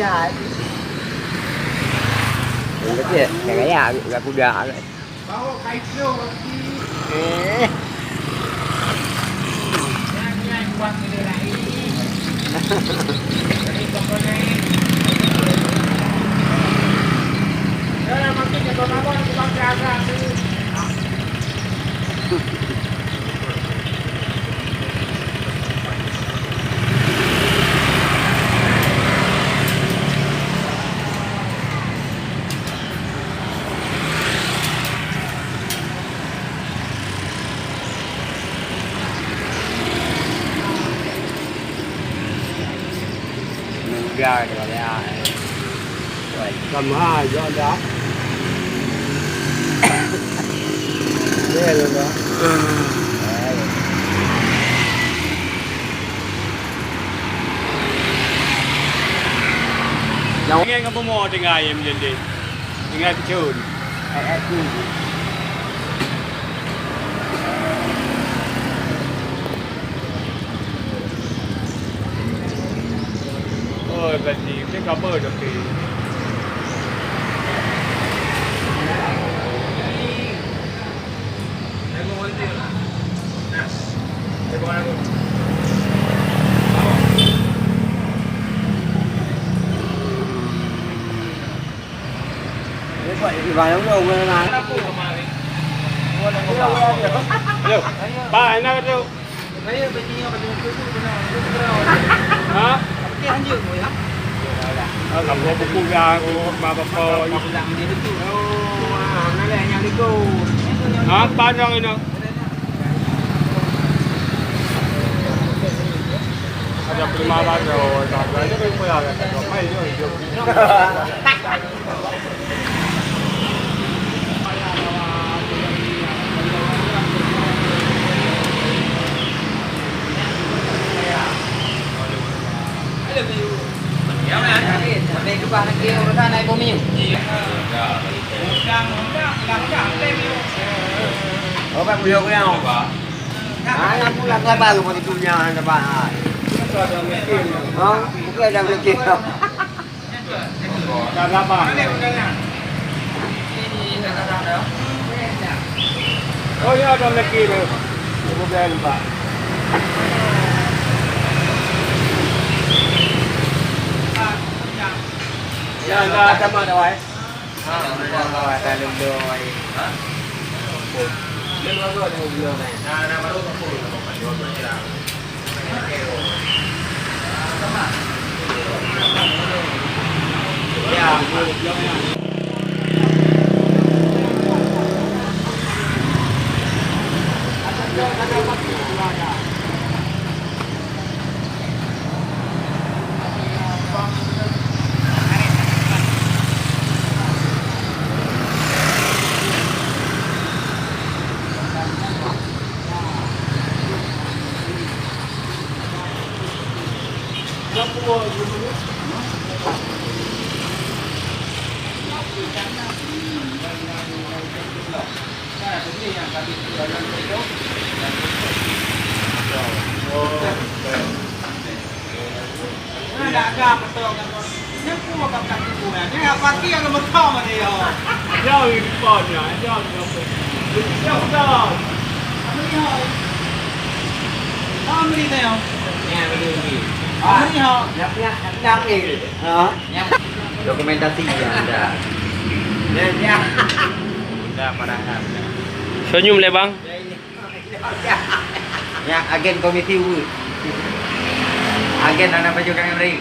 Jahat. Betul. Gaya gak kuda. Bawa kaitlo lagi. Yang kuat ni lagi. Ini komponen. Ya, maksudnya bawa tukang jaga tu. Ra rồi ra. Rồi cầm hai do đó. Đây luôn đó. Ingin kamu mau dengar yang menjadi dengar kecil. Aku. Oh, berarti kita cover dah ke. Vài đống đâu mà là Hello. Ba, enak tu. Saya beli apa dengan tu benar. Ha? Tapi anjing mu ya. Kamu buku ya, ma apa Pulang dia tu. Oh, nak lah yang liko. Ha, panjang ini. Ada prima baru, dah ada prima ya, dah mai je. Đây cái bàn kia nó ra này bố mình. ở bạn nhiều cái nào? Anh cũng là ba người mà tụi nhà là bạn à? Không, cũng cái đang kia không? Dah lama. Oh ya, ada lagi tu. Kemudian Pak. Ya, dah sama dah wai. Rồi, ta lưng đưa rồi. Lưng nó rồi thì đưa này. Ada agak betul kan. Ni pun bukan kat situ kan. Ni apa dia yang betul mana dia. Jauh di depannya, jauh di depan. Jauh dah. Apa ni dia? Nghe cái điều gì? Apa ni ha? Nhắm gì? Đó. Dokumentasi ya ada. Ya. Dah mana dah. Senyum le bang. Ya, agen komisi U. Agen anak baju kang Amri.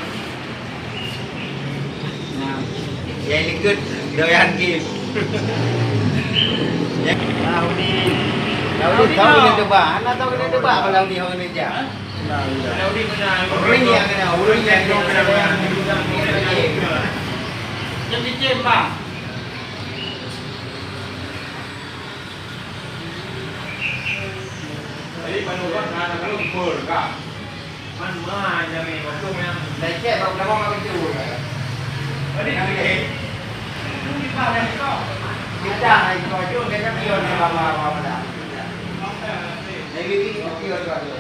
Ya ini good doyan game. Ya, tahu ni. Tahu ni coba. Anak tahu ni coba kalau di hong ni je. Orang yang kena, orang yang kena. Yang dicem bang. Jadi panduan anak kalau kumpul kak. Man mah jadi waktu yang. Dah cek bang, dah bang kerja. Ini hari ini. Kita dah kau. Kita hai kau tu dia kan pion ni bapa dah. Lagi pion tu.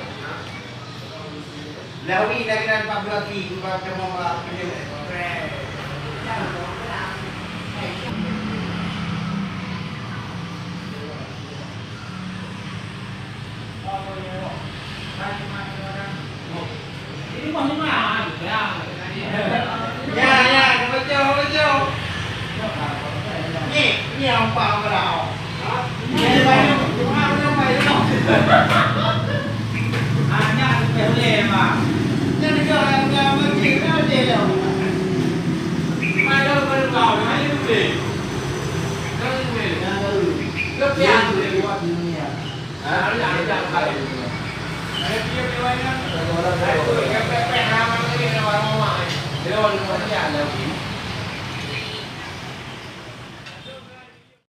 Lawi nak kena 14 ki, kita mau kerja. mà không à nhà không có nhẹ nhiều vào cái nào nhẹ vậy không ăn không vậy đâu à nhà phải lề mà nên bây giờ là mình chỉ có lề đâu mai đâu có được vào hay như gì nó như gì lớp vàng thì qua nó làm ra phải cái kia như vậy đó cái nào mà cái nào mà ngoài thế rồi nó nhà là